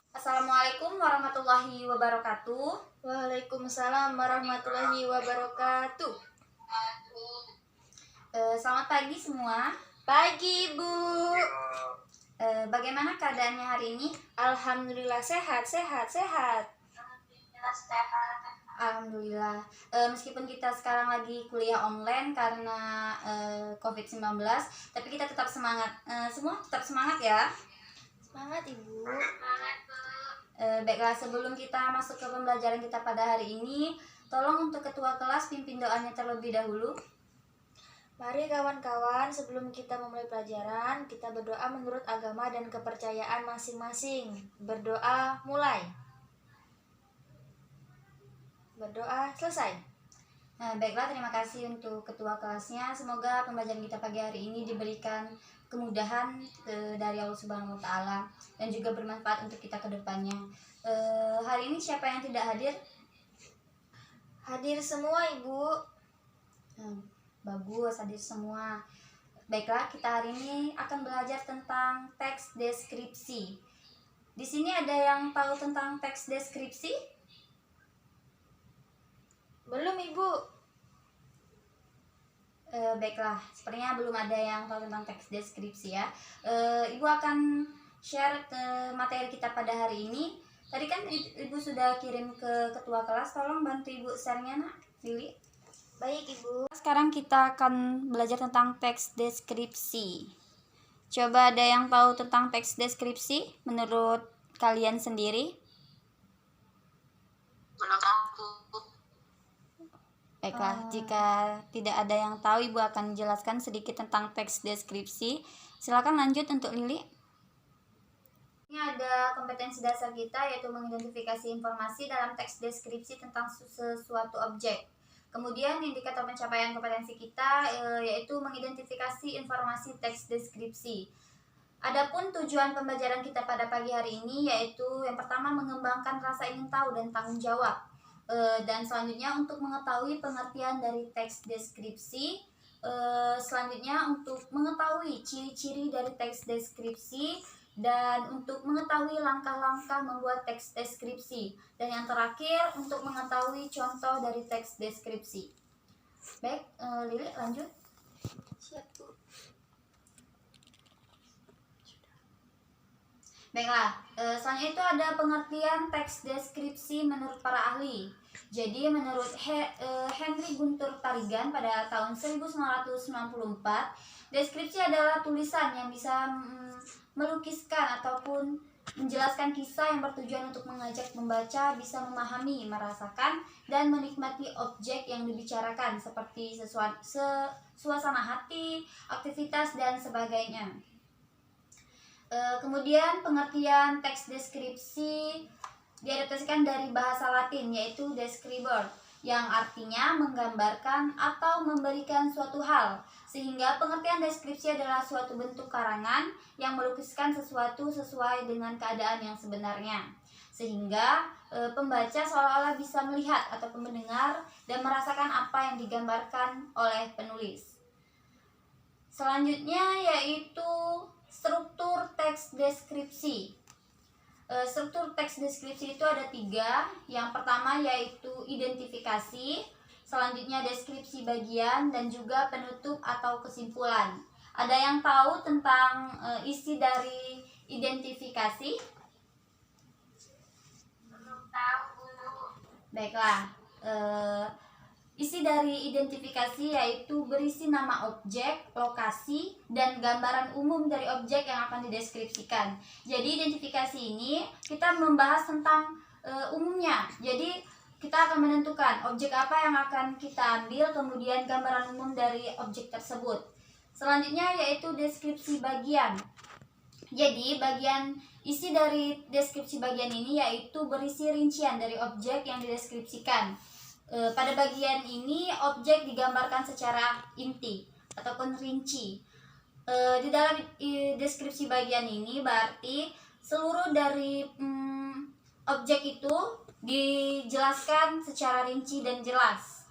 Assalamualaikum warahmatullahi wabarakatuh. Waalaikumsalam warahmatullahi wabarakatuh. Selamat pagi semua. Pagi, Bu. Bagaimana keadaannya hari ini? Alhamdulillah sehat. Alhamdulillah. Meskipun kita sekarang lagi kuliah online karena COVID-19, tapi kita tetap semangat. Semua tetap semangat ya. Semangat, Ibu. Baiklah, sebelum kita masuk ke pembelajaran kita pada hari ini, tolong untuk ketua kelas pimpin doanya terlebih dahulu. Mari kawan-kawan, sebelum kita memulai pelajaran, kita berdoa menurut agama dan kepercayaan masing-masing. Berdoa mulai. Berdoa selesai. Baiklah, terima kasih untuk ketua kelasnya. Semoga pembelajaran kita pagi hari ini diberikan kemudahan dari Allah Subhanahu wa Ta'ala dan juga bermanfaat untuk kita ke depannya. Hari ini siapa yang tidak hadir? Hadir semua, Ibu. Bagus, hadir semua. Baiklah, kita hari ini akan belajar tentang teks deskripsi. Di sini ada yang tahu tentang teks deskripsi? Belum, Ibu. Baiklah, sepertinya belum ada yang tahu tentang teks deskripsi ya. Ibu akan share materi kita pada hari ini. Tadi kan Ibu sudah kirim ke ketua kelas, tolong bantu Ibu share-nya, nak, Lili. Baik, Ibu. Sekarang kita akan belajar tentang teks deskripsi. Coba ada yang tahu tentang teks deskripsi menurut kalian sendiri? Menurut aku. Baiklah, jika tidak ada yang tahu, Ibu akan menjelaskan sedikit tentang teks deskripsi. Silakan lanjut untuk Lili. Ini ada kompetensi dasar kita, yaitu mengidentifikasi informasi dalam teks deskripsi tentang sesuatu objek. Kemudian indikator pencapaian kompetensi kita yaitu mengidentifikasi informasi teks deskripsi. Adapun tujuan pembelajaran kita pada pagi hari ini yaitu yang pertama mengembangkan rasa ingin tahu dan tanggung jawab. Dan selanjutnya untuk mengetahui pengertian dari teks deskripsi. Selanjutnya untuk mengetahui ciri-ciri dari teks deskripsi dan untuk mengetahui langkah-langkah membuat teks deskripsi, dan yang terakhir untuk mengetahui contoh dari teks deskripsi. Baik, Lili lanjut. Siap, Bu. Baiklah, selanjutnya itu ada pengertian teks deskripsi menurut para ahli. Jadi menurut Henry Guntur Tarigan pada tahun 1994, deskripsi adalah tulisan yang bisa melukiskan ataupun menjelaskan kisah yang bertujuan untuk mengajak membaca bisa memahami, merasakan, dan menikmati objek yang dibicarakan seperti suasana hati, aktivitas, dan sebagainya. Kemudian pengertian teks deskripsi diadaptasikan dari bahasa Latin yaitu describer, yang artinya menggambarkan atau memberikan suatu hal, sehingga pengertian deskripsi adalah suatu bentuk karangan yang melukiskan sesuatu sesuai dengan keadaan yang sebenarnya, sehingga pembaca seolah-olah bisa melihat atau mendengar dan merasakan apa yang digambarkan oleh penulis. Selanjutnya yaitu struktur teks deskripsi. Struktur teks deskripsi itu ada 3. Yang pertama yaitu identifikasi, selanjutnya deskripsi bagian, dan juga penutup atau kesimpulan. Ada yang tahu tentang isi dari identifikasi? Belum tahu, Bu. Baiklah, isi dari identifikasi yaitu berisi nama objek, lokasi, dan gambaran umum dari objek yang akan dideskripsikan. Jadi identifikasi ini kita membahas tentang umumnya. Jadi kita akan menentukan objek apa yang akan kita ambil, kemudian gambaran umum dari objek tersebut. Selanjutnya yaitu deskripsi bagian. Jadi bagian isi dari deskripsi bagian ini yaitu berisi rincian dari objek yang dideskripsikan. Pada bagian ini objek digambarkan secara inti ataupun rinci. Di dalam deskripsi bagian ini berarti seluruh dari objek itu dijelaskan secara rinci dan jelas.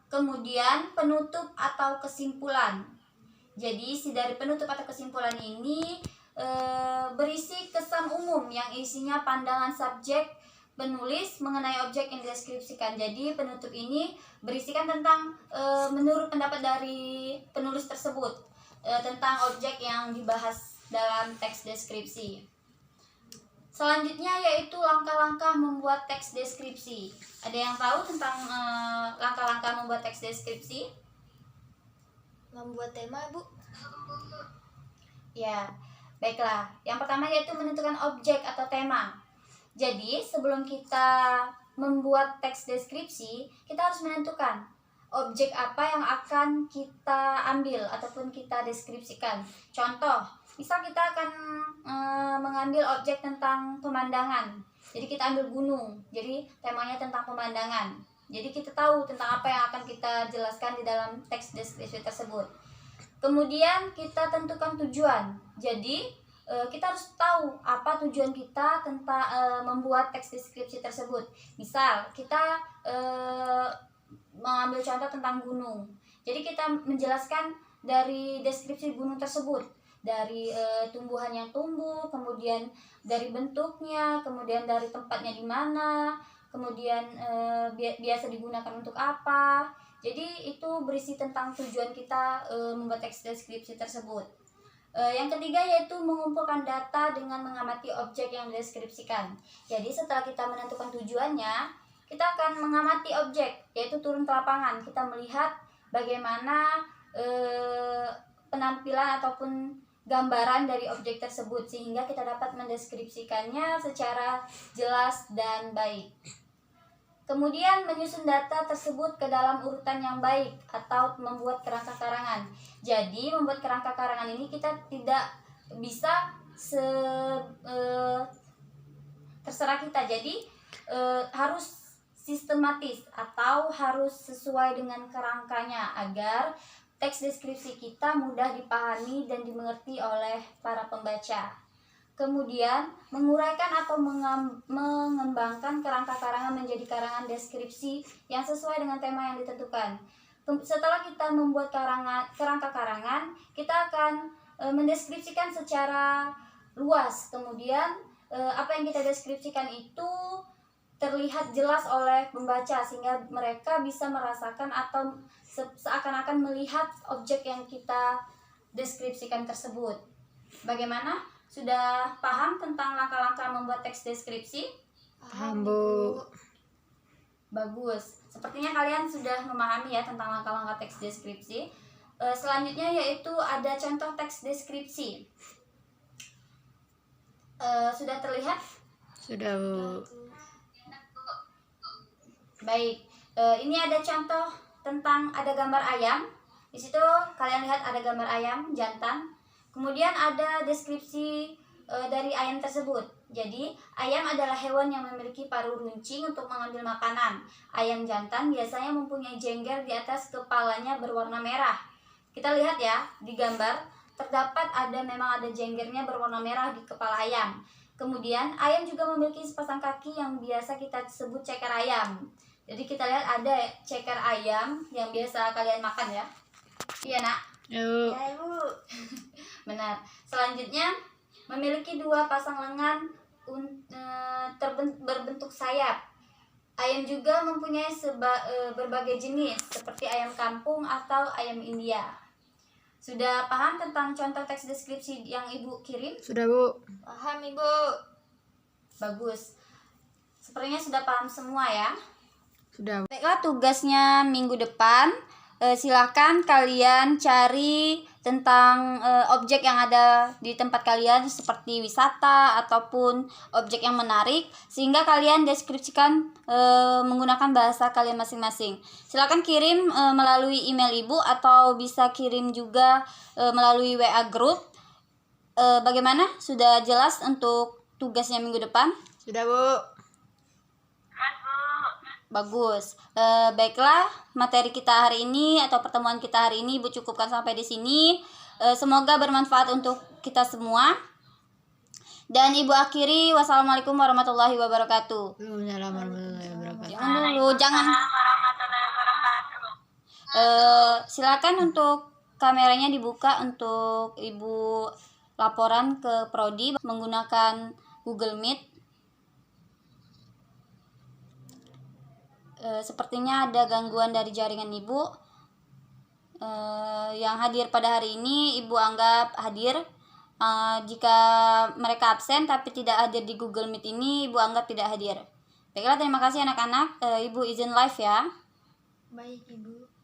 Kemudian penutup atau kesimpulan. Jadi isi dari penutup atau kesimpulan ini berisi kesan umum umum yang isinya pandangan subjek penulis mengenai objek yang dideskripsikan. Jadi penutup ini berisikan tentang menurut pendapat dari penulis tersebut tentang objek yang dibahas dalam teks deskripsi. Selanjutnya yaitu langkah-langkah membuat teks deskripsi. Ada yang tahu tentang langkah-langkah membuat teks deskripsi? Membuat tema, Bu. Ya, baiklah. Yang pertama yaitu menentukan objek atau tema. Jadi, sebelum kita membuat teks deskripsi, kita harus menentukan objek apa yang akan kita ambil ataupun kita deskripsikan. Contoh, misal kita akan mengambil objek tentang pemandangan. Jadi kita ambil gunung. Jadi temanya tentang pemandangan. Jadi kita tahu tentang apa yang akan kita jelaskan di dalam teks deskripsi tersebut. Kemudian kita tentukan tujuan. Jadi kita harus tahu apa tujuan kita tentang membuat teks deskripsi tersebut. Misal kita mengambil contoh tentang gunung. Jadi kita menjelaskan dari deskripsi gunung tersebut, dari tumbuhan yang tumbuh, kemudian dari bentuknya, kemudian dari tempatnya di mana, kemudian biasa digunakan untuk apa. Jadi itu berisi tentang tujuan kita membuat teks deskripsi tersebut. Yang ketiga yaitu mengumpulkan data dengan mengamati objek yang dideskripsikan. Jadi setelah kita menentukan tujuannya, kita akan mengamati objek, yaitu turun ke lapangan. Kita melihat bagaimana penampilan ataupun gambaran dari objek tersebut, sehingga kita dapat mendeskripsikannya secara jelas dan baik. Kemudian menyusun data tersebut ke dalam urutan yang baik atau membuat kerangka karangan. Jadi membuat kerangka karangan ini kita tidak bisa terserah kita. Jadi harus sistematis atau harus sesuai dengan kerangkanya agar teks deskripsi kita mudah dipahami dan dimengerti oleh para pembaca. Kemudian menguraikan atau mengembangkan kerangka karangan menjadi karangan deskripsi yang sesuai dengan tema yang ditentukan. Setelah kita membuat kerangka karangan, kita akan mendeskripsikan secara luas. Kemudian apa yang kita deskripsikan itu terlihat jelas oleh pembaca sehingga mereka bisa merasakan atau seakan-akan melihat objek yang kita deskripsikan tersebut. Bagaimana? Sudah paham tentang langkah-langkah membuat teks deskripsi? Paham, Bu. Bagus. Sepertinya kalian sudah memahami ya tentang langkah-langkah teks deskripsi. Selanjutnya yaitu ada contoh teks deskripsi. Sudah terlihat? Sudah, Bu. Baik, ini ada contoh tentang ada gambar ayam. Di situ kalian lihat ada gambar ayam jantan. Kemudian ada deskripsi dari ayam tersebut. Jadi, ayam adalah hewan yang memiliki paruh runcing untuk mengambil makanan. Ayam jantan biasanya mempunyai jengger di atas kepalanya berwarna merah. Kita lihat ya, di gambar terdapat memang ada jenggernya berwarna merah di kepala ayam. Kemudian, ayam juga memiliki sepasang kaki yang biasa kita sebut ceker ayam. Jadi kita lihat ada ceker ayam yang biasa kalian makan ya. Iya, Nak? Yuk. Ya, Ibu. Benar. Selanjutnya memiliki dua pasang lengan berbentuk sayap. Ayam juga mempunyai berbagai jenis seperti ayam kampung atau ayam India. Sudah paham tentang contoh teks deskripsi yang Ibu kirim? Sudah, Bu. Paham, Ibu. Bagus. Sepertinya sudah paham semua ya. Sudah. Baiklah, tugasnya minggu depan. Silakan kalian cari tentang objek yang ada di tempat kalian seperti wisata ataupun objek yang menarik sehingga kalian deskripsikan menggunakan bahasa kalian masing-masing. Silakan kirim melalui email Ibu atau bisa kirim juga melalui WA group. Bagaimana? Sudah jelas untuk tugasnya minggu depan? Sudah, Bu. Bagus. Baiklah, materi kita hari ini atau pertemuan kita hari ini Ibu cukupkan sampai di sini. Semoga bermanfaat untuk kita semua. Dan Ibu akhiri, wassalamualaikum warahmatullahi wabarakatuh. Waalaikumsalam warahmatullahi wabarakatuh. Jangan dulu, jangan. Silakan untuk kameranya dibuka untuk Ibu laporan ke Prodi menggunakan Google Meet. Sepertinya ada gangguan dari jaringan Ibu. Yang hadir pada hari ini Ibu anggap hadir. Jika mereka absen tapi tidak hadir di Google Meet ini, Ibu anggap tidak hadir. Baiklah, terima kasih anak-anak. Ibu izin live ya. Baik, Ibu.